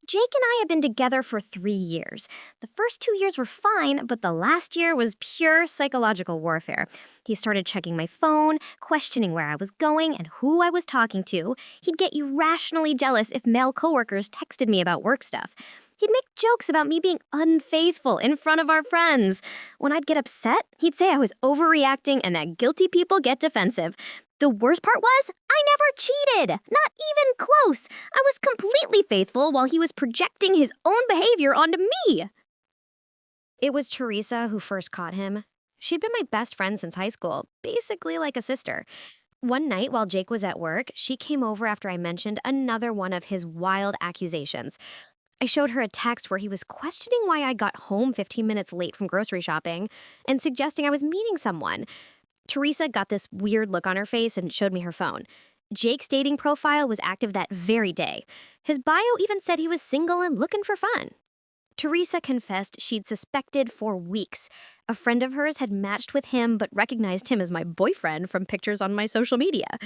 Jake and I had been together for 3 years. The first 2 years were fine, but the last year was pure psychological warfare. He started checking my phone, questioning where I was going and who I was talking to. He'd get irrationally jealous if male coworkers texted me about work stuff. He'd make jokes about me being unfaithful in front of our friends. When I'd get upset, he'd say I was overreacting and that guilty people get defensive. The worst part was, I never cheated! Not even close! I was completely faithful while he was projecting his own behavior onto me! It was Teresa who first caught him. She'd been my best friend since high school, basically like a sister. One night while Jake was at work, she came over after I mentioned another one of his wild accusations. I showed her a text where he was questioning why I got home 15 minutes late from grocery shopping and suggesting I was meeting someone. Teresa got this weird look on her face and showed me her phone. Jake's dating profile was active that very day. His bio even said he was single and looking for fun. Teresa confessed she'd suspected for weeks. A friend of hers had matched with him but recognized him as my boyfriend from pictures on my social media.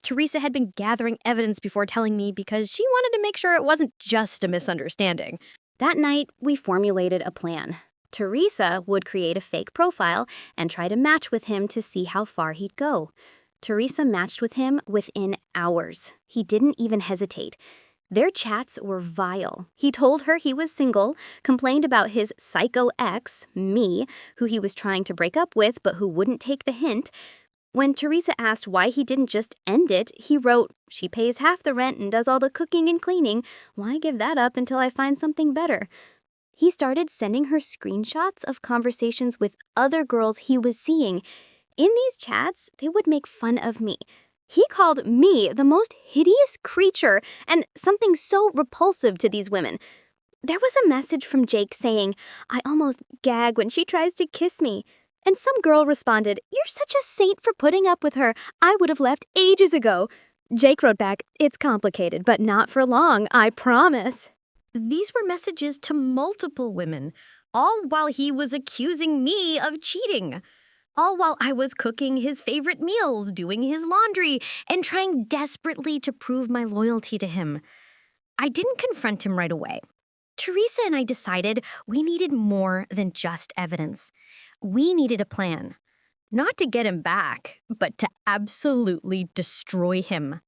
Teresa had been gathering evidence before telling me because she wanted to make sure it wasn't just a misunderstanding. That night, we formulated a plan. Teresa would create a fake profile and try to match with him to see how far he'd go. Teresa matched with him within hours. He didn't even hesitate. Their chats were vile. He told her he was single, complained about his psycho ex, me, who he was trying to break up with but who wouldn't take the hint. When Teresa asked why he didn't just end it, he wrote, "She pays half the rent and does all the cooking and cleaning. Why give that up until I find something better?" He started sending her screenshots of conversations with other girls he was seeing. In these chats, they would make fun of me. He called me the most hideous creature and something so repulsive to these women. There was a message from Jake saying, "I almost gag when she tries to kiss me." And some girl responded, "You're such a saint for putting up with her. I would have left ages ago." Jake wrote back, "It's complicated, but not for long, I promise." These were messages to multiple women, all while he was accusing me of cheating. All while I was cooking his favorite meals, doing his laundry, and trying desperately to prove my loyalty to him. I didn't confront him right away. Teresa and I decided we needed more than just evidence. We needed a plan. Not to get him back, but to absolutely destroy him.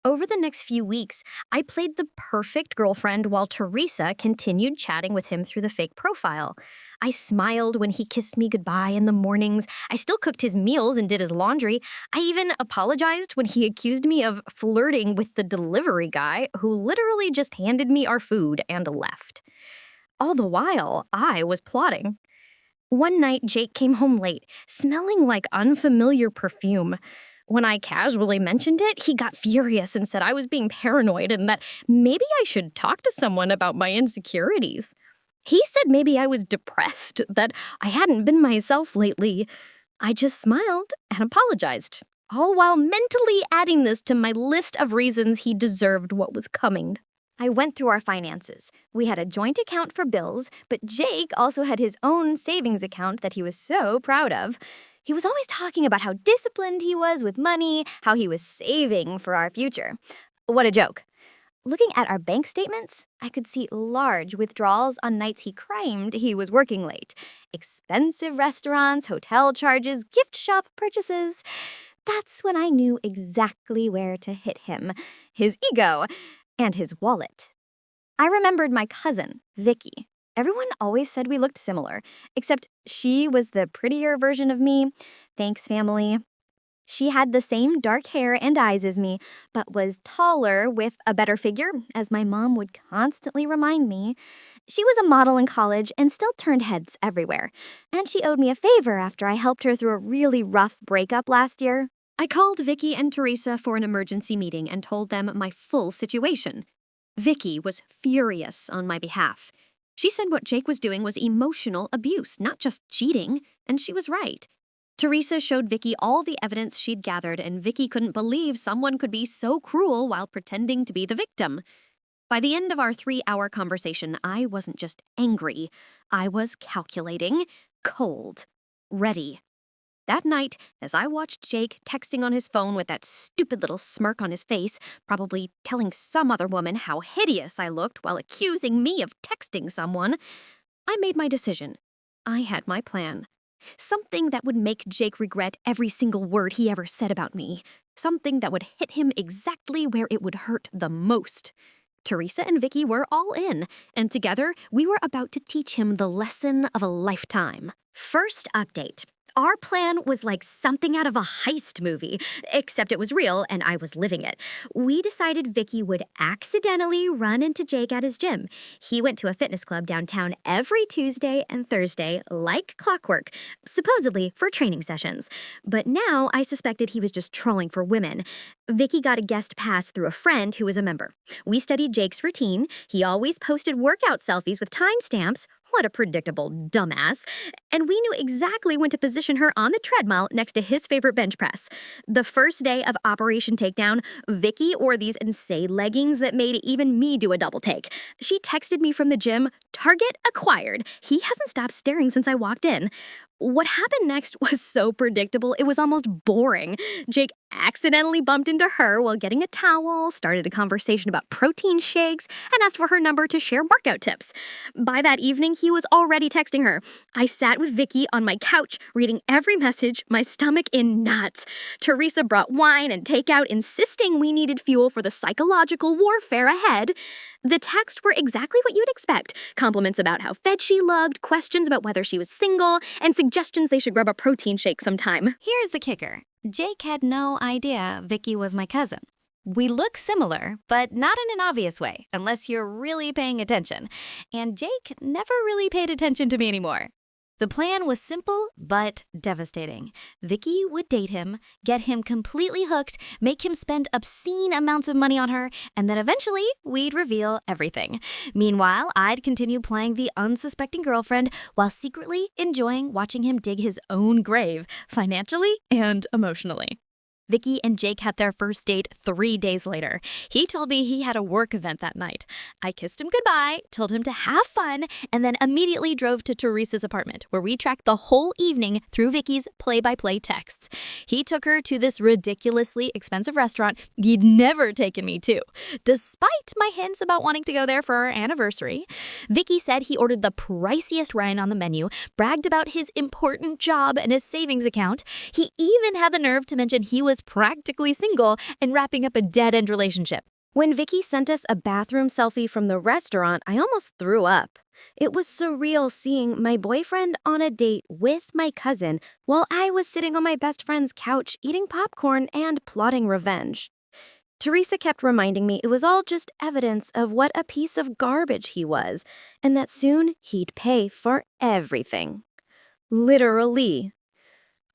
Over the next few weeks, I played the perfect girlfriend while Teresa continued chatting with him through the fake profile. I smiled when he kissed me goodbye in the mornings. I still cooked his meals and did his laundry. I even apologized when he accused me of flirting with the delivery guy who literally just handed me our food and left. All the while, I was plotting. One night, Jake came home late, smelling like unfamiliar perfume. When I casually mentioned it, he got furious and said I was being paranoid and that maybe I should talk to someone about my insecurities. He said maybe I was depressed, that I hadn't been myself lately. I just smiled and apologized, all while mentally adding this to my list of reasons he deserved what was coming. I went through our finances. We had a joint account for bills, but Jake also had his own savings account that he was so proud of. He was always talking about how disciplined he was with money, how he was saving for our future. What a joke. Looking at our bank statements, I could see large withdrawals on nights he claimed he was working late. Expensive restaurants, hotel charges, gift shop purchases. That's when I knew exactly where to hit him. His ego and his wallet. I remembered my cousin, Vicky. Everyone always said we looked similar, except she was the prettier version of me. Thanks, family. She had the same dark hair and eyes as me, but was taller with a better figure, as my mom would constantly remind me. She was a model in college and still turned heads everywhere. And she owed me a favor after I helped her through a really rough breakup last year. I called Vicky and Teresa for an emergency meeting and told them my full situation. Vicky was furious on my behalf. She said what Jake was doing was emotional abuse, not just cheating, and she was right. Teresa showed Vicky all the evidence she'd gathered, and Vicky couldn't believe someone could be so cruel while pretending to be the victim. By the end of our 3-hour conversation, I wasn't just angry. I was calculating, cold, ready. That night, as I watched Jake texting on his phone with that stupid little smirk on his face, probably telling some other woman how hideous I looked while accusing me of texting someone, I made my decision. I had my plan. Something that would make Jake regret every single word he ever said about me. Something that would hit him exactly where it would hurt the most. Teresa and Vicky were all in, and together we were about to teach him the lesson of a lifetime. First update. Our plan was like something out of a heist movie, except it was real and I was living it. We decided Vicky would accidentally run into Jake at his gym. He went to a fitness club downtown every Tuesday and Thursday, like clockwork, supposedly for training sessions. But now I suspected he was just trolling for women. Vicky got a guest pass through a friend who was a member. We studied Jake's routine. He always posted workout selfies with timestamps. What a predictable dumbass. And we knew exactly when to position her on the treadmill next to his favorite bench press. The first day of Operation Takedown, Vicky wore these insane leggings that made even me do a double take. She texted me from the gym, "Target acquired." He hasn't stopped staring since I walked in. What happened next was so predictable, it was almost boring. Jake accidentally bumped into her while getting a towel, started a conversation about protein shakes, and asked for her number to share workout tips. By that evening, he was already texting her. I sat with Vicky on my couch, reading every message, my stomach in knots. Teresa brought wine and takeout, insisting we needed fuel for the psychological warfare ahead. The texts were exactly what you'd expect. Compliments about how fed she looked, questions about whether she was single, and suggestions they should grab a protein shake sometime. Here's the kicker. Jake had no idea Vicky was my cousin. We look similar, but not in an obvious way, unless you're really paying attention. And Jake never really paid attention to me anymore. The plan was simple but devastating. Vicky would date him, get him completely hooked, make him spend obscene amounts of money on her, and then eventually we'd reveal everything. Meanwhile, I'd continue playing the unsuspecting girlfriend while secretly enjoying watching him dig his own grave, financially and emotionally. Vicky and Jake had their first date 3 days later. He told me he had a work event that night. I kissed him goodbye, told him to have fun, and then immediately drove to Teresa's apartment, where we tracked the whole evening through Vicky's play-by-play texts. He took her to this ridiculously expensive restaurant he'd never taken me to. Despite my hints about wanting to go there for our anniversary, Vicky said he ordered the priciest wine on the menu, bragged about his important job and his savings account. He even had the nerve to mention he was practically single and wrapping up a dead-end relationship. When Vicky sent us a bathroom selfie from the restaurant, I almost threw up. It was surreal seeing my boyfriend on a date with my cousin while I was sitting on my best friend's couch eating popcorn and plotting revenge. Teresa kept reminding me it was all just evidence of what a piece of garbage he was, and that soon he'd pay for everything. Literally.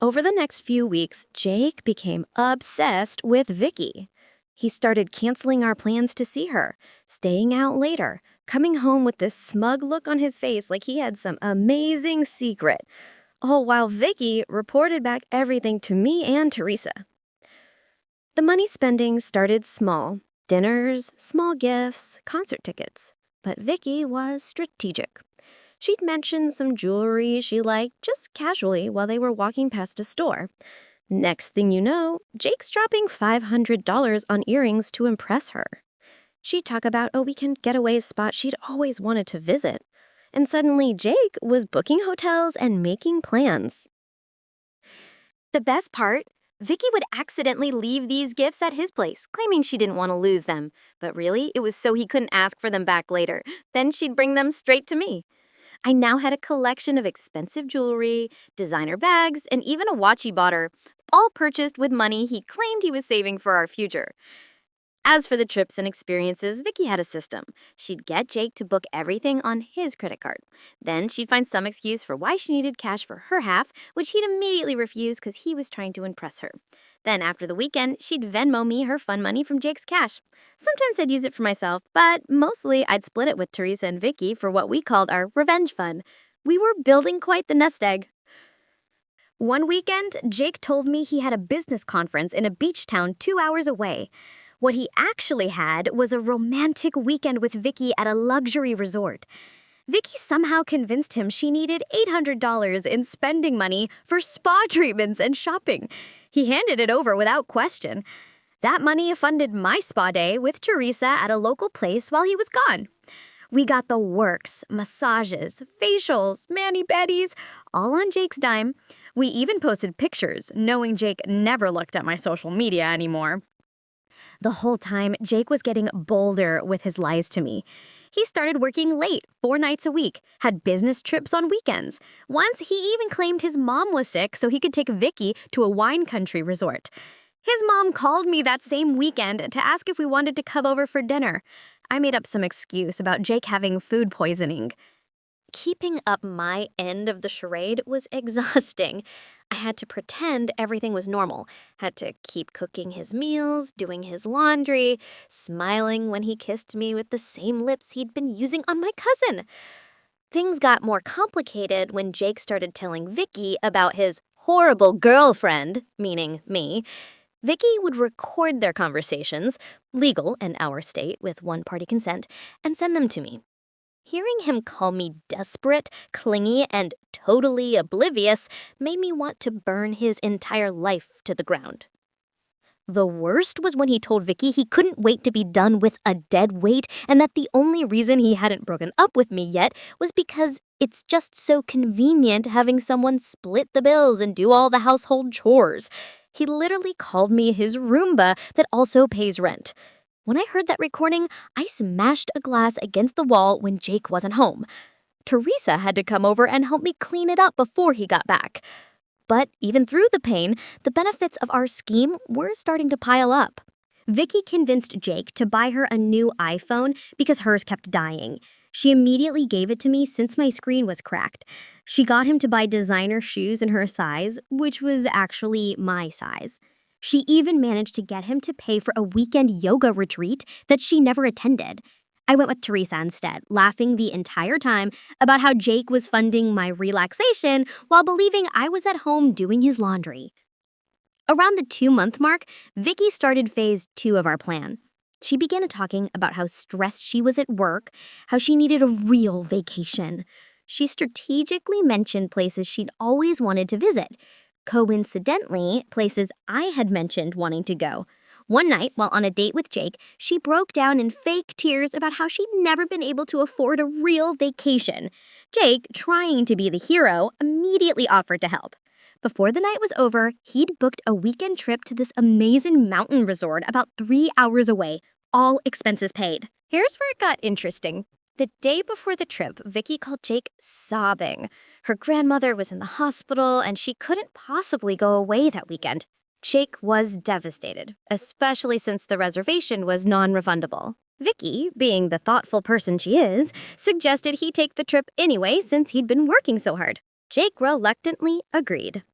Over the next few weeks, Jake became obsessed with Vicky. He started canceling our plans to see her, staying out later, coming home with this smug look on his face like he had some amazing secret, all while Vicky reported back everything to me and Teresa. The money spending started small: dinners, small gifts, concert tickets. But Vicky was strategic. She'd mention some jewelry she liked just casually while they were walking past a store. Next thing you know, Jake's dropping $500 on earrings to impress her. She'd talk about a weekend getaway spot she'd always wanted to visit. And suddenly Jake was booking hotels and making plans. The best part? Vicky would accidentally leave these gifts at his place, claiming she didn't want to lose them. But really, it was so he couldn't ask for them back later. Then she'd bring them straight to me. I now had a collection of expensive jewelry, designer bags, and even a watch he bought her, all purchased with money he claimed he was saving for our future. As for the trips and experiences, Vicky had a system. She'd get Jake to book everything on his credit card. Then she'd find some excuse for why she needed cash for her half, which he'd immediately refuse because he was trying to impress her. Then after the weekend, she'd Venmo me her fun money from Jake's cash. Sometimes I'd use it for myself, but mostly I'd split it with Teresa and Vicky for what we called our revenge fund. We were building quite the nest egg. One weekend, Jake told me he had a business conference in a beach town 2 hours away. What he actually had was a romantic weekend with Vicky at a luxury resort. Vicky somehow convinced him she needed $800 in spending money for spa treatments and shopping. He handed it over without question. That money funded my spa day with Teresa at a local place while he was gone. We got the works, massages, facials, mani-pedis, all on Jake's dime. We even posted pictures, knowing Jake never looked at my social media anymore. The whole time, Jake was getting bolder with his lies to me. He started working late, 4 nights a week, had business trips on weekends. Once, he even claimed his mom was sick so he could take Vicky to a wine country resort. His mom called me that same weekend to ask if we wanted to come over for dinner. I made up some excuse about Jake having food poisoning. Keeping up my end of the charade was exhausting. I had to pretend everything was normal, had to keep cooking his meals, doing his laundry, smiling when he kissed me with the same lips he'd been using on my cousin. Things got more complicated when Jake started telling Vicky about his horrible girlfriend, meaning me. Vicky would record their conversations, legal in our state with one-party consent, and send them to me. Hearing him call me desperate, clingy, and totally oblivious made me want to burn his entire life to the ground. The worst was when he told Vicky he couldn't wait to be done with a dead weight and that the only reason he hadn't broken up with me yet was because it's just so convenient having someone split the bills and do all the household chores. He literally called me his Roomba that also pays rent. When I heard that recording, I smashed a glass against the wall when Jake wasn't home. Teresa had to come over and help me clean it up before he got back. But even through the pain, the benefits of our scheme were starting to pile up. Vicky convinced Jake to buy her a new iPhone because hers kept dying. She immediately gave it to me since my screen was cracked. She got him to buy designer shoes in her size, which was actually my size. She even managed to get him to pay for a weekend yoga retreat that she never attended. I went with Teresa instead, laughing the entire time about how Jake was funding my relaxation while believing I was at home doing his laundry. Around the 2-month mark, Vicky started phase 2 of our plan. She began talking about how stressed she was at work, how she needed a real vacation. She strategically mentioned places she'd always wanted to visit. Coincidentally, places I had mentioned wanting to go. One night, while on a date with Jake, she broke down in fake tears about how she'd never been able to afford a real vacation. Jake, trying to be the hero, immediately offered to help. Before the night was over, he'd booked a weekend trip to this amazing mountain resort about 3 hours away, all expenses paid. Here's where it got interesting. The day before the trip, Vicky called Jake sobbing. Her grandmother was in the hospital and she couldn't possibly go away that weekend. Jake was devastated, especially since the reservation was non-refundable. Vicky, being the thoughtful person she is, suggested he take the trip anyway since he'd been working so hard. Jake reluctantly agreed.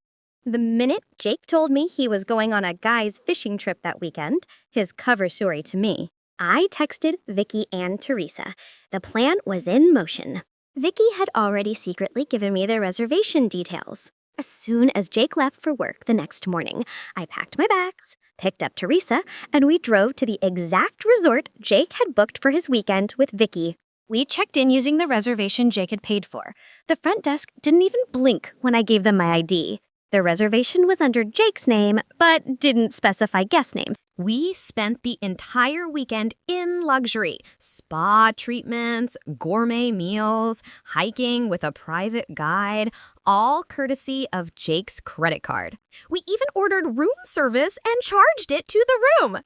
The minute Jake told me he was going on a guy's fishing trip that weekend, his cover story to me, I texted Vicky and Teresa. The plan was in motion. Vicky had already secretly given me the reservation details. As soon as Jake left for work the next morning, I packed my bags, picked up Teresa, and we drove to the exact resort Jake had booked for his weekend with Vicky. We checked in using the reservation Jake had paid for. The front desk didn't even blink when I gave them my ID. The reservation was under Jake's name, but didn't specify guest names. We spent the entire weekend in luxury. Spa treatments, gourmet meals, hiking with a private guide, all courtesy of Jake's credit card. We even ordered room service and charged it to the room.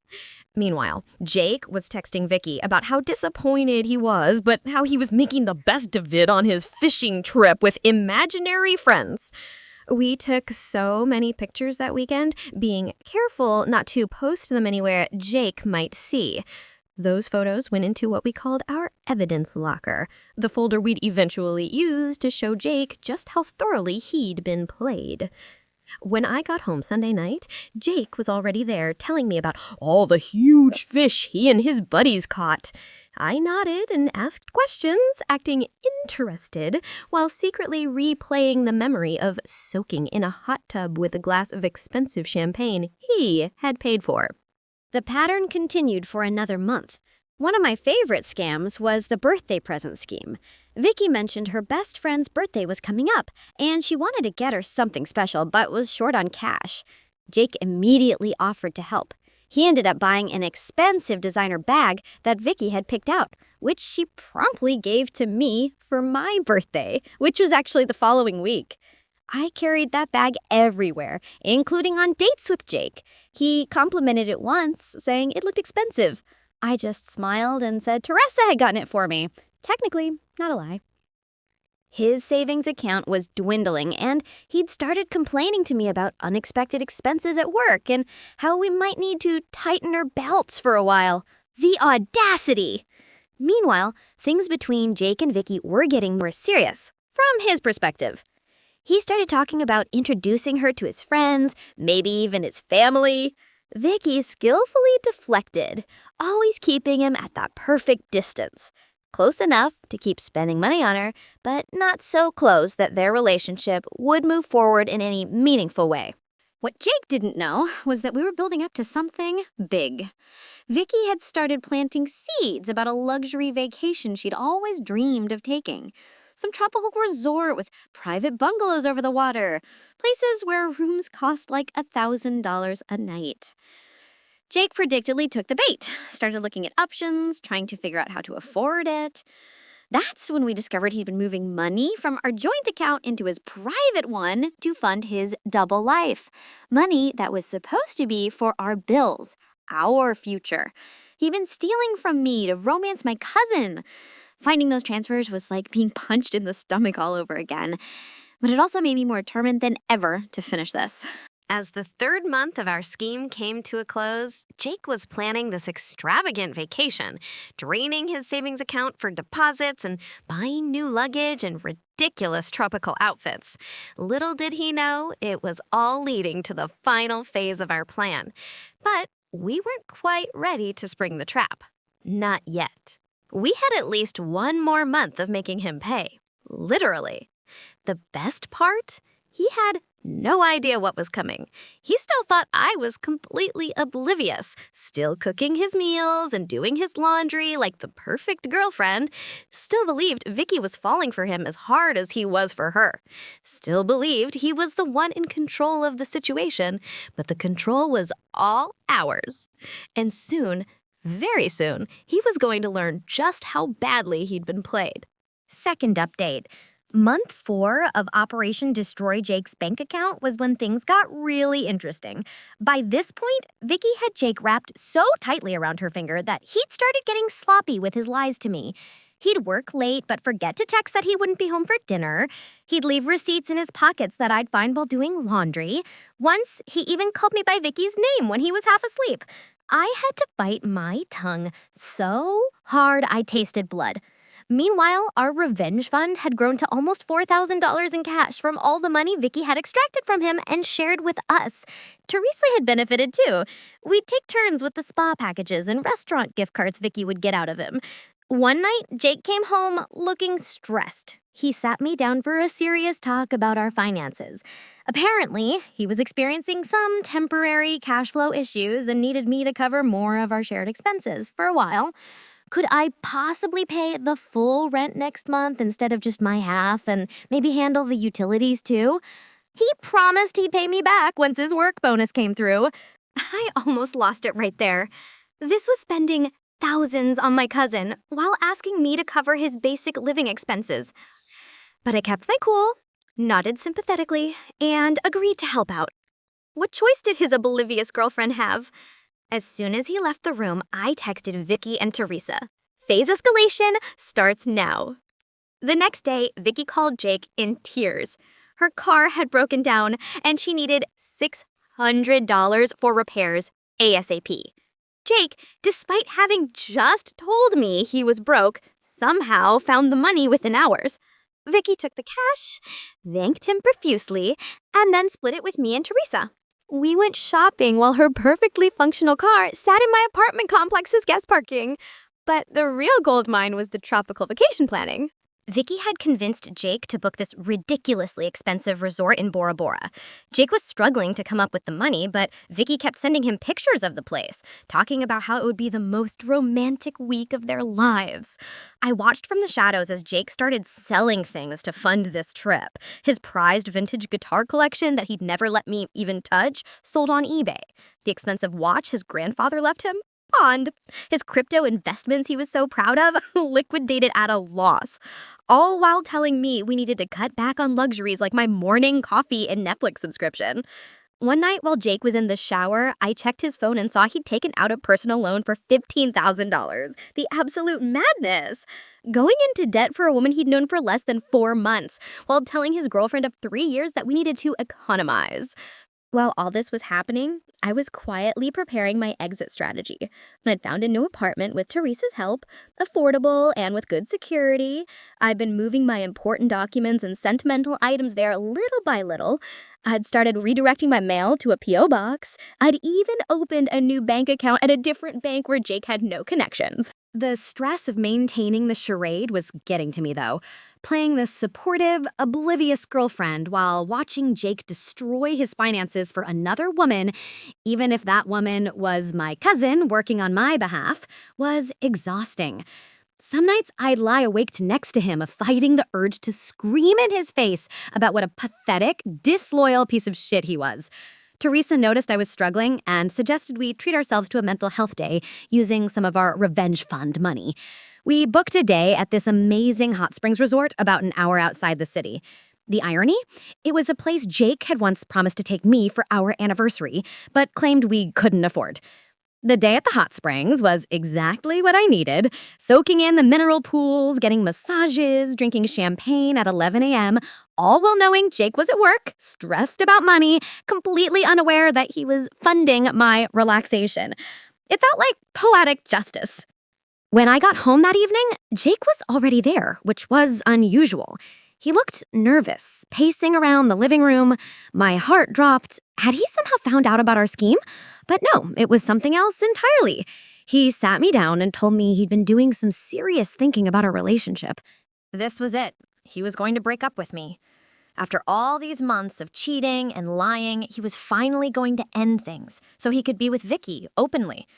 Meanwhile, Jake was texting Vicky about how disappointed he was, but how he was making the best of it on his fishing trip with imaginary friends. We took so many pictures that weekend, being careful not to post them anywhere Jake might see. Those photos went into what we called our evidence locker, the folder we'd eventually use to show Jake just how thoroughly he'd been played. When I got home Sunday night, Jake was already there telling me about all the huge fish he and his buddies caught. I nodded and asked questions, acting interested, while secretly replaying the memory of soaking in a hot tub with a glass of expensive champagne he had paid for. The pattern continued for another month. One of my favorite scams was the birthday present scheme. Vicky mentioned her best friend's birthday was coming up, and she wanted to get her something special but was short on cash. Jake immediately offered to help. He ended up buying an expensive designer bag that Vicky had picked out, which she promptly gave to me for my birthday, which was actually the following week. I carried that bag everywhere, including on dates with Jake. He complimented it once, saying it looked expensive. I just smiled and said Teresa had gotten it for me. Technically, not a lie. His savings account was dwindling, and he'd started complaining to me about unexpected expenses at work and how we might need to tighten our belts for a while. The audacity! Meanwhile, things between Jake and Vicky were getting more serious, from his perspective. He started talking about introducing her to his friends, maybe even his family. Vicky skillfully deflected, always keeping him at that perfect distance. Close enough to keep spending money on her, but not so close that their relationship would move forward in any meaningful way. What Jake didn't know was that we were building up to something big. Vicky had started planting seeds about a luxury vacation she'd always dreamed of taking. Some tropical resort with private bungalows over the water, places where rooms cost like $1,000 a night. Jake predictably took the bait, started looking at options, trying to figure out how to afford it. That's when we discovered he'd been moving money from our joint account into his private one to fund his double life. Money that was supposed to be for our bills, our future. He'd been stealing from me to romance my cousin. Finding those transfers was like being punched in the stomach all over again. But it also made me more determined than ever to finish this. As the third month of our scheme came to a close, Jake was planning this extravagant vacation, draining his savings account for deposits and buying new luggage and ridiculous tropical outfits. Little did he know, it was all leading to the final phase of our plan. But we weren't quite ready to spring the trap. Not yet. We had at least one more month of making him pay. Literally. The best part? He had no idea what was coming. He still thought I was completely oblivious, still cooking his meals and doing his laundry like the perfect girlfriend. Still believed Vicky was falling for him as hard as he was for her. Still believed he was the one in control of the situation, but the control was all ours. And soon, very soon, he was going to learn just how badly he'd been played. Second update. Month 4 of Operation Destroy Jake's bank account was when things got really interesting. By this point, Vicky had Jake wrapped so tightly around her finger that he'd started getting sloppy with his lies to me. He'd work late but forget to text that he wouldn't be home for dinner. He'd leave receipts in his pockets that I'd find while doing laundry. Once, he even called me by Vicky's name when he was half asleep. I had to bite my tongue so hard I tasted blood. Meanwhile, our revenge fund had grown to almost $4,000 in cash from all the money Vicky had extracted from him and shared with us. Teresa had benefited too. We'd take turns with the spa packages and restaurant gift cards Vicky would get out of him. One night, Jake came home looking stressed. He sat me down for a serious talk about our finances. Apparently, he was experiencing some temporary cash flow issues and needed me to cover more of our shared expenses for a while. Could I possibly pay the full rent next month instead of just my half and maybe handle the utilities too? He promised he'd pay me back once his work bonus came through. I almost lost it right there. This was spending thousands on my cousin while asking me to cover his basic living expenses. But I kept my cool, nodded sympathetically, and agreed to help out. What choice did his oblivious girlfriend have? As soon as he left the room, I texted Vicky and Teresa. Phase escalation starts now. The next day, Vicky called Jake in tears. Her car had broken down, and she needed $600 for repairs ASAP. Jake, despite having just told me he was broke, somehow found the money within hours. Vicky took the cash, thanked him profusely, and then split it with me and Teresa. We went shopping while her perfectly functional car sat in my apartment complex's guest parking. But the real gold mine was the tropical vacation planning. Vicky had convinced Jake to book this ridiculously expensive resort in Bora Bora. Jake was struggling to come up with the money, but Vicky kept sending him pictures of the place, talking about how it would be the most romantic week of their lives. I watched from the shadows as Jake started selling things to fund this trip. His prized vintage guitar collection that he'd never let me even touch sold on eBay. The expensive watch his grandfather left him pawned. His crypto investments he was so proud of liquidated at a loss. All while telling me we needed to cut back on luxuries like my morning coffee and Netflix subscription. One night while Jake was in the shower, I checked his phone and saw he'd taken out a personal loan for $15,000. The absolute madness. Going into debt for a woman he'd known for less than 4 months, while telling his girlfriend of 3 years that we needed to economize. While all this was happening, I was quietly preparing my exit strategy. I'd found a new apartment with Teresa's help, affordable and with good security. I'd been moving my important documents and sentimental items there little by little. I'd started redirecting my mail to a P.O. box. I'd even opened a new bank account at a different bank where Jake had no connections. The stress of maintaining the charade was getting to me, though. Playing this supportive, oblivious girlfriend while watching Jake destroy his finances for another woman, even if that woman was my cousin working on my behalf, was exhausting. Some nights I'd lie awake next to him, fighting the urge to scream in his face about what a pathetic, disloyal piece of shit he was. Teresa noticed I was struggling and suggested we treat ourselves to a mental health day using some of our revenge fund money. We booked a day at this amazing hot springs resort about an hour outside the city. The irony? It was a place Jake had once promised to take me for our anniversary, but claimed we couldn't afford. The day at the hot springs was exactly what I needed, soaking in the mineral pools, getting massages, drinking champagne at 11 a.m., all while knowing Jake was at work, stressed about money, completely unaware that he was funding my relaxation. It felt like poetic justice. When I got home that evening, Jake was already there, which was unusual. He looked nervous, pacing around the living room. My heart dropped. Had he somehow found out about our scheme? But no, it was something else entirely. He sat me down and told me he'd been doing some serious thinking about our relationship. This was it. He was going to break up with me. After all these months of cheating and lying, he was finally going to end things so he could be with Vicky openly.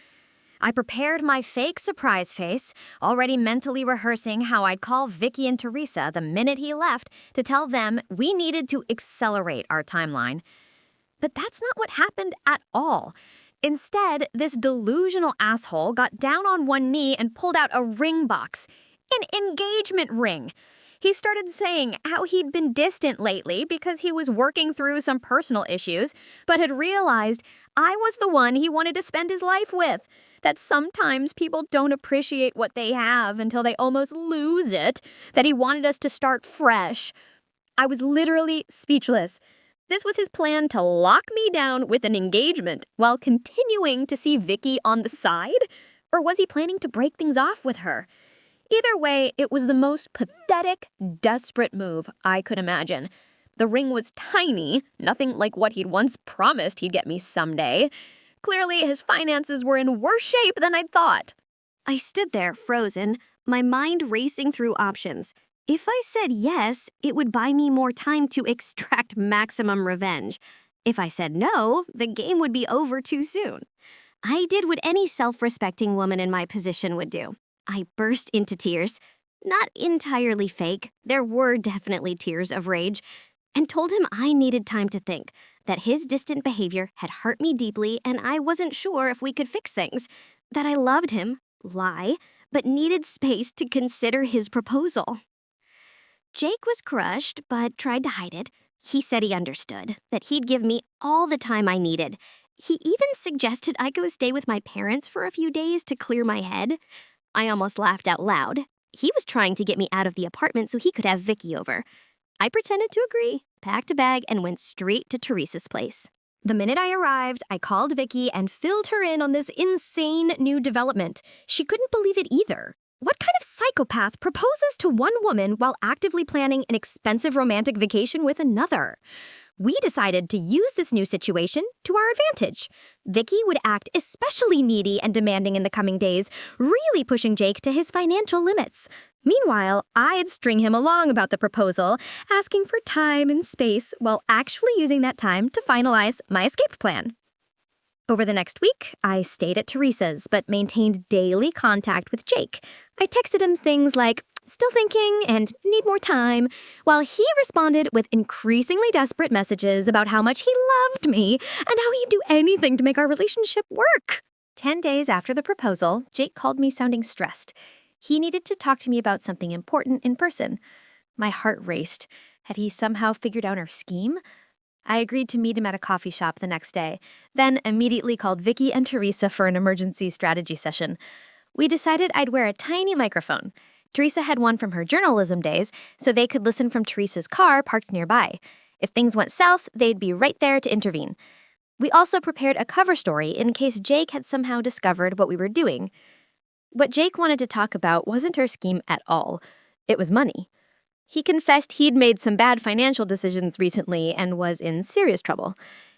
I prepared my fake surprise face, already mentally rehearsing how I'd call Vicky and Teresa the minute he left to tell them we needed to accelerate our timeline. But that's not what happened at all. Instead, this delusional asshole got down on one knee and pulled out a ring box, an engagement ring. He started saying how he'd been distant lately because he was working through some personal issues, but had realized I was the one he wanted to spend his life with. That sometimes people don't appreciate what they have until they almost lose it, that he wanted us to start fresh. I was literally speechless. This was his plan to lock me down with an engagement while continuing to see Vicky on the side? Or was he planning to break things off with her? Either way, it was the most pathetic, desperate move I could imagine. The ring was tiny, nothing like what he'd once promised he'd get me someday. Clearly, his finances were in worse shape than I'd thought. I stood there, frozen, my mind racing through options. If I said yes, it would buy me more time to extract maximum revenge. If I said no, the game would be over too soon. I did what any self-respecting woman in my position would do. I burst into tears, not entirely fake, there were definitely tears of rage, and told him I needed time to think, that his distant behavior had hurt me deeply and I wasn't sure if we could fix things, that I loved him, lie, but needed space to consider his proposal. Jake was crushed, but tried to hide it. He said he understood, that he'd give me all the time I needed. He even suggested I go stay with my parents for a few days to clear my head. I almost laughed out loud. He was trying to get me out of the apartment so he could have Vicky over. I pretended to agree, packed a bag, and went straight to Teresa's place. The minute I arrived, I called Vicky and filled her in on this insane new development. She couldn't believe it either. What kind of psychopath proposes to one woman while actively planning an expensive romantic vacation with another? We decided to use this new situation to our advantage. Vicky would act especially needy and demanding in the coming days, really pushing Jake to his financial limits. Meanwhile, I'd string him along about the proposal, asking for time and space while actually using that time to finalize my escape plan. Over the next week, I stayed at Teresa's but maintained daily contact with Jake. I texted him things like, "Still thinking" and "Need more time," while he responded with increasingly desperate messages about how much he loved me and how he'd do anything to make our relationship work. 10 days after the proposal, Jake called me sounding stressed. He needed to talk to me about something important in person. My heart raced. Had he somehow figured out our scheme? I agreed to meet him at a coffee shop the next day, then immediately called Vicky and Teresa for an emergency strategy session. We decided I'd wear a tiny microphone. Teresa had one from her journalism days, so they could listen from Teresa's car parked nearby. If things went south, they'd be right there to intervene. We also prepared a cover story in case Jake had somehow discovered what we were doing. What Jake wanted to talk about wasn't our scheme at all. It was money. He confessed he'd made some bad financial decisions recently and was in serious trouble.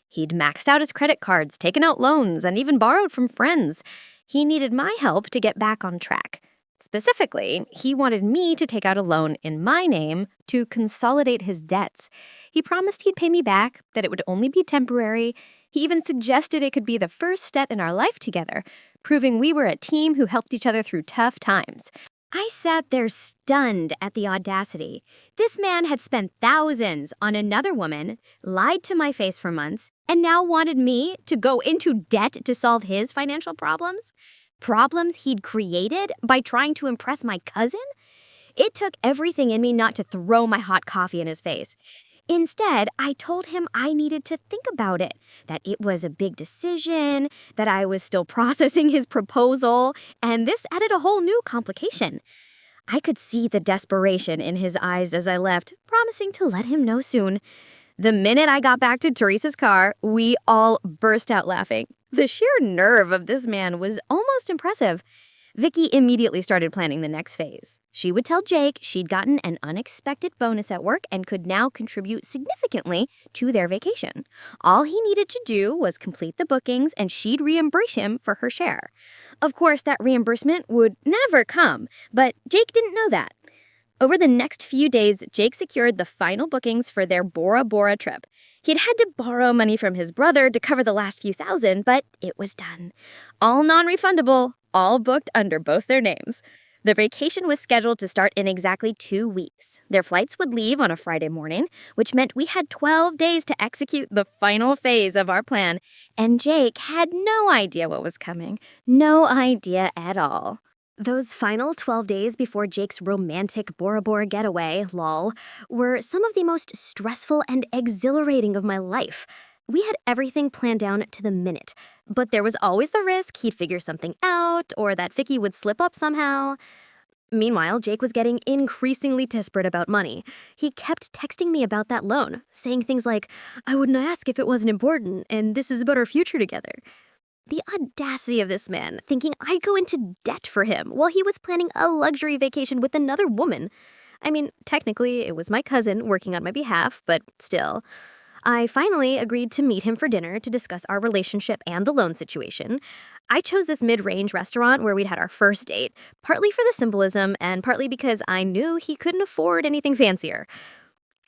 He'd maxed out his credit cards, taken out loans, and even borrowed from friends. He needed my help to get back on track. Specifically, he wanted me to take out a loan in my name to consolidate his debts. He promised he'd pay me back, that it would only be temporary. He even suggested it could be the first step in our life together, proving we were a team who helped each other through tough times. I sat there stunned at the audacity. This man had spent thousands on another woman, lied to my face for months, and now wanted me to go into debt to solve his financial problems? Problems he'd created by trying to impress my cousin? It took everything in me not to throw my hot coffee in his face. Instead, I told him I needed to think about it, that it was a big decision, that I was still processing his proposal, and this added a whole new complication. I could see the desperation in his eyes as I left, promising to let him know soon. The minute I got back to Teresa's car, we all burst out laughing. The sheer nerve of this man was almost impressive. Vicky immediately started planning the next phase. She would tell Jake she'd gotten an unexpected bonus at work and could now contribute significantly to their vacation. All he needed to do was complete the bookings and she'd reimburse him for her share. Of course, that reimbursement would never come, but Jake didn't know that. Over the next few days, Jake secured the final bookings for their Bora Bora trip. He'd had to borrow money from his brother to cover the last few thousand, but it was done. All non-refundable, all booked under both their names. The vacation was scheduled to start in exactly 2 weeks. Their flights would leave on a Friday morning, which meant we had 12 days to execute the final phase of our plan, and Jake had no idea what was coming. No idea at all. Those final 12 days before Jake's romantic Bora Bora getaway, lol, were some of the most stressful and exhilarating of my life. We had everything planned down to the minute, but there was always the risk he'd figure something out or that Vicky would slip up somehow. Meanwhile, Jake was getting increasingly desperate about money. He kept texting me about that loan, saying things like, "I wouldn't ask if it wasn't important, and this is about our future together." The audacity of this man, thinking I'd go into debt for him while he was planning a luxury vacation with another woman. I mean, technically, it was my cousin working on my behalf, but still. I finally agreed to meet him for dinner to discuss our relationship and the loan situation. I chose this mid-range restaurant where we'd had our first date, partly for the symbolism and partly because I knew he couldn't afford anything fancier.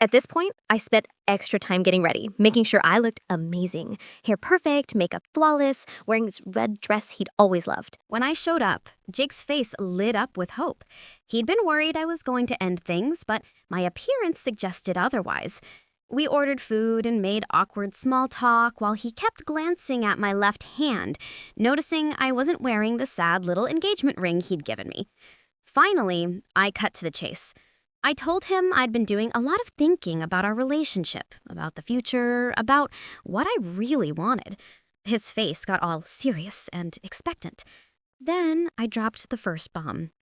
At this point, I spent extra time getting ready, making sure I looked amazing. Hair perfect, makeup flawless, wearing this red dress he'd always loved. When I showed up, Jake's face lit up with hope. He'd been worried I was going to end things, but my appearance suggested otherwise. We ordered food and made awkward small talk while he kept glancing at my left hand, noticing I wasn't wearing the sad little engagement ring he'd given me. Finally, I cut to the chase. I told him I'd been doing a lot of thinking about our relationship, about the future, about what I really wanted. His face got all serious and expectant. Then I dropped the first bomb.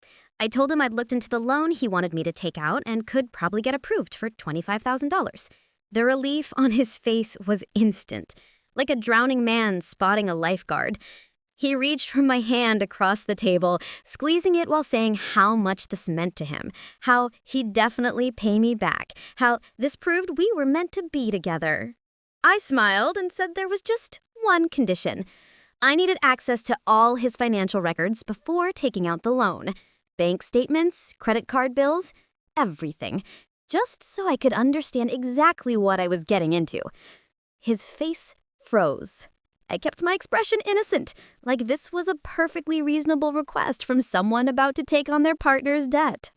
I told him I'd looked into the loan he wanted me to take out and could probably get approved for $25,000. The relief on his face was instant, like a drowning man spotting a lifeguard. He reached for my hand across the table, squeezing it while saying how much this meant to him, how he'd definitely pay me back, how this proved we were meant to be together. I smiled and said there was just one condition. I needed access to all his financial records before taking out the loan. Bank statements, credit card bills, everything. Just so I could understand exactly what I was getting into. His face froze. I kept my expression innocent, like this was a perfectly reasonable request from someone about to take on their partner's debt.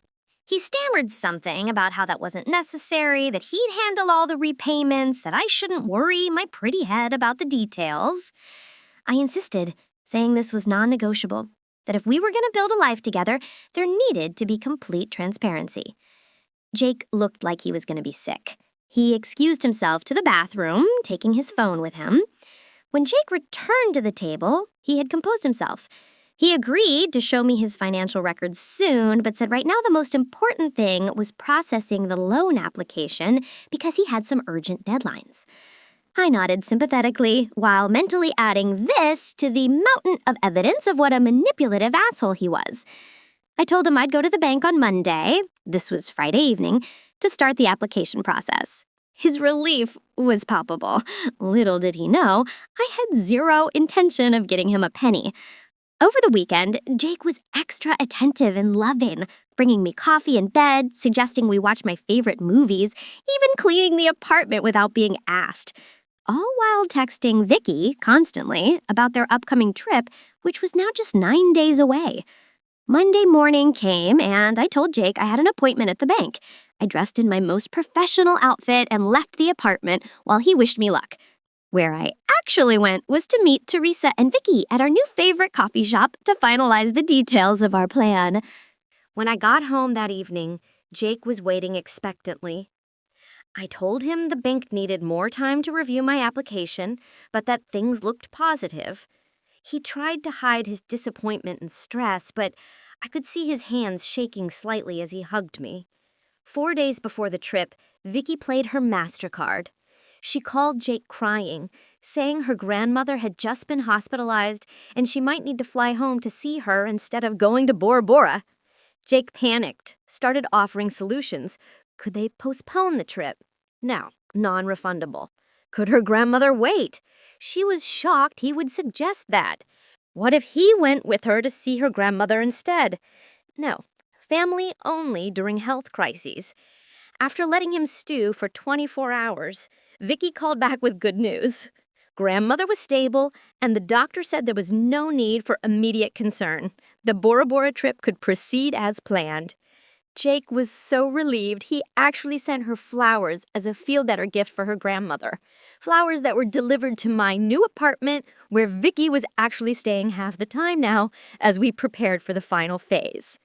He stammered something about how that wasn't necessary, that he'd handle all the repayments, that I shouldn't worry my pretty head about the details. I insisted, saying this was non-negotiable, that if we were going to build a life together, there needed to be complete transparency. Jake looked like he was going to be sick. He excused himself to the bathroom, taking his phone with him. When Jake returned to the table, he had composed himself. He agreed to show me his financial records soon, but said right now the most important thing was processing the loan application because he had some urgent deadlines. I nodded sympathetically, while mentally adding this to the mountain of evidence of what a manipulative asshole he was. I told him I'd go to the bank on Monday, this was Friday evening, to start the application process. His relief was palpable. Little did he know, I had zero intention of getting him a penny. Over the weekend, Jake was extra attentive and loving, bringing me coffee in bed, suggesting we watch my favorite movies, even cleaning the apartment without being asked. All while texting Vicky constantly about their upcoming trip, which was now just 9 days away. Monday morning came, and I told Jake I had an appointment at the bank. I dressed in my most professional outfit and left the apartment while he wished me luck. Where I actually went was to meet Teresa and Vicky at our new favorite coffee shop to finalize the details of our plan. When I got home that evening, Jake was waiting expectantly. I told him the bank needed more time to review my application, but that things looked positive. He tried to hide his disappointment and stress, but I could see his hands shaking slightly as he hugged me. 4 days before the trip, Vicky played her MasterCard. She called Jake crying, saying her grandmother had just been hospitalized and she might need to fly home to see her instead of going to Bora Bora. Jake panicked, started offering solutions. Could they postpone the trip? No, non-refundable. Could her grandmother wait? She was shocked he would suggest that. What if he went with her to see her grandmother instead? No, family only during health crises. After letting him stew for 24 hours, Vicky called back with good news. Grandmother was stable, and the doctor said there was no need for immediate concern. The Bora Bora trip could proceed as planned. Jake was so relieved he actually sent her flowers as a feel-better gift for her grandmother. Flowers that were delivered to my new apartment, where Vicky was actually staying half the time now as we prepared for the final phase.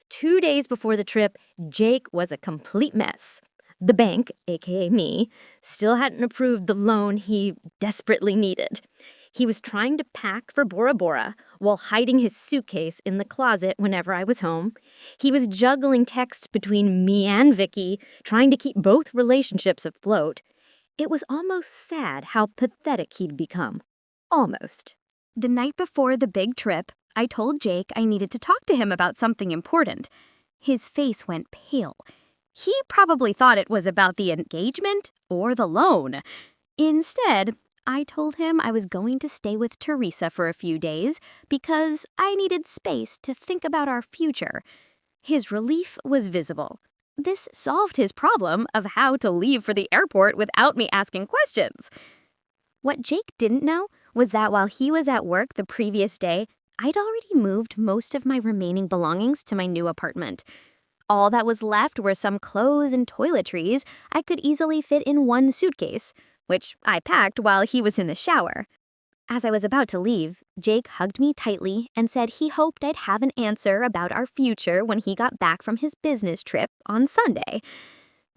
2 days before the trip, Jake was a complete mess. The bank, aka me, still hadn't approved the loan he desperately needed. He was trying to pack for Bora Bora while hiding his suitcase in the closet whenever I was home. He was juggling texts between me and Vicky, trying to keep both relationships afloat. It was almost sad how pathetic he'd become. Almost. The night before the big trip, I told Jake I needed to talk to him about something important. His face went pale. He probably thought it was about the engagement or the loan. Instead, I told him I was going to stay with Teresa for a few days because I needed space to think about our future. His relief was visible. This solved his problem of how to leave for the airport without me asking questions. What Jake didn't know was that while he was at work the previous day, I'd already moved most of my remaining belongings to my new apartment. All that was left were some clothes and toiletries I could easily fit in one suitcase, which I packed while he was in the shower. As I was about to leave, Jake hugged me tightly and said he hoped I'd have an answer about our future when he got back from his business trip on Sunday.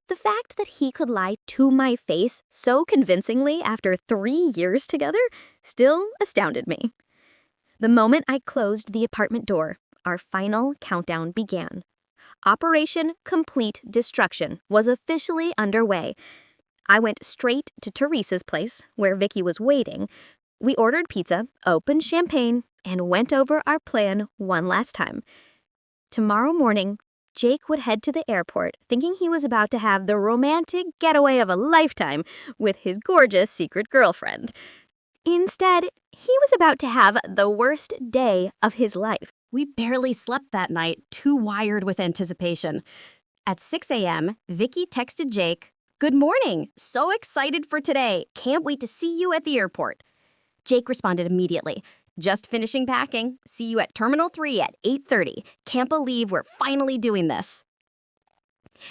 The fact that he could lie to my face so convincingly after 3 years together still astounded me. The moment I closed the apartment door, our final countdown began. Operation Complete Destruction was officially underway. I went straight to Teresa's place, where Vicky was waiting. We ordered pizza, opened champagne, and went over our plan one last time. Tomorrow morning, Jake would head to the airport thinking he was about to have the romantic getaway of a lifetime with his gorgeous secret girlfriend. Instead, he was about to have the worst day of his life. We barely slept that night, too wired with anticipation. At 6 a.m., Vicky texted Jake, "Good morning. So excited for today. Can't wait to see you at the airport." Jake responded immediately, "Just finishing packing. See you at Terminal 3 at 8:30. Can't believe we're finally doing this."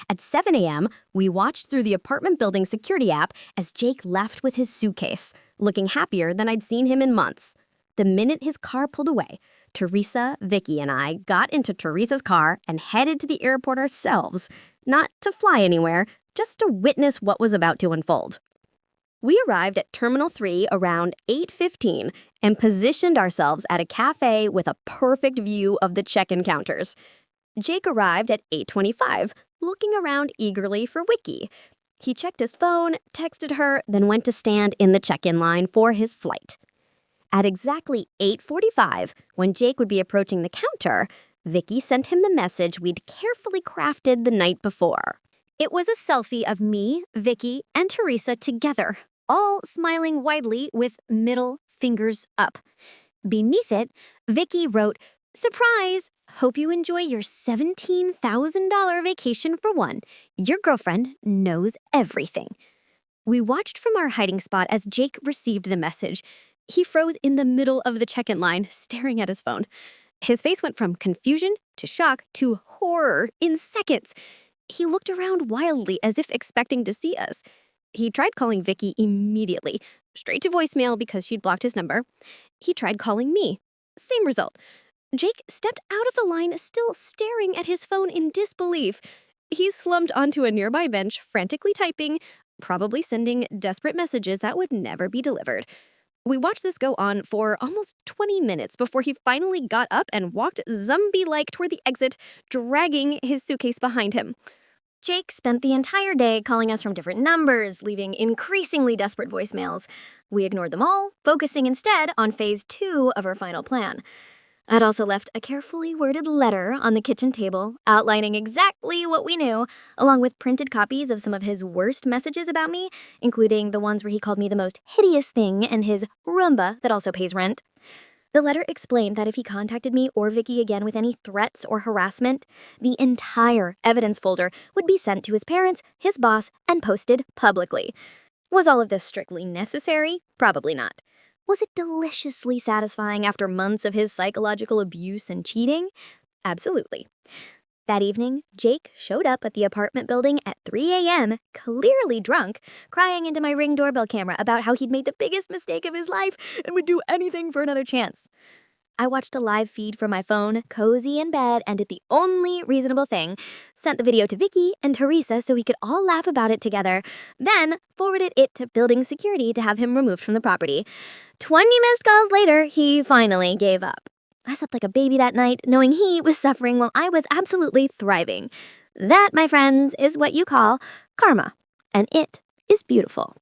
At 7 a.m., we watched through the apartment building security app as Jake left with his suitcase, looking happier than I'd seen him in months. The minute his car pulled away, Teresa, Vicky, and I got into Teresa's car and headed to the airport ourselves, not to fly anywhere, just to witness what was about to unfold. We arrived at Terminal 3 around 8:15 and positioned ourselves at a cafe with a perfect view of the check-in counters. Jake arrived at 8:25, looking around eagerly for Vicky. He checked his phone, texted her, then went to stand in the check-in line for his flight. At exactly 8:45, when Jake would be approaching the counter, Vicky sent him the message we'd carefully crafted the night before. It was a selfie of me, Vicky, and Teresa together, all smiling widely with middle fingers up. Beneath it, Vicky wrote, "Surprise! Hope you enjoy your $17,000 vacation for one. Your girlfriend knows everything." We watched from our hiding spot as Jake received the message. He froze in the middle of the check-in line, staring at his phone. His face went from confusion to shock to horror in seconds. He looked around wildly as if expecting to see us. He tried calling Vicky immediately, straight to voicemail because she'd blocked his number. He tried calling me. Same result. Jake stepped out of the line, still staring at his phone in disbelief. He slumped onto a nearby bench, frantically typing, probably sending desperate messages that would never be delivered. We watched this go on for almost 20 minutes before he finally got up and walked zombie-like toward the exit, dragging his suitcase behind him. Jake spent the entire day calling us from different numbers, leaving increasingly desperate voicemails. We ignored them all, focusing instead on phase 2 of our final plan. I'd also left a carefully worded letter on the kitchen table outlining exactly what we knew, along with printed copies of some of his worst messages about me, including the ones where he called me the most hideous thing and his Roomba that also pays rent. The letter explained that if he contacted me or Vicky again with any threats or harassment, the entire evidence folder would be sent to his parents, his boss, and posted publicly. Was all of this strictly necessary? Probably not. Was it deliciously satisfying after months of his psychological abuse and cheating? Absolutely. That evening, Jake showed up at the apartment building at 3 a.m., clearly drunk, crying into my Ring doorbell camera about how he'd made the biggest mistake of his life and would do anything for another chance. I watched a live feed from my phone, cozy in bed, and did the only reasonable thing. Sent the video to Vicky and Teresa so we could all laugh about it together, then forwarded it to building security to have him removed from the property. 20 missed calls later, he finally gave up. I slept like a baby that night, knowing he was suffering while I was absolutely thriving. That, my friends, is what you call karma, and it is beautiful.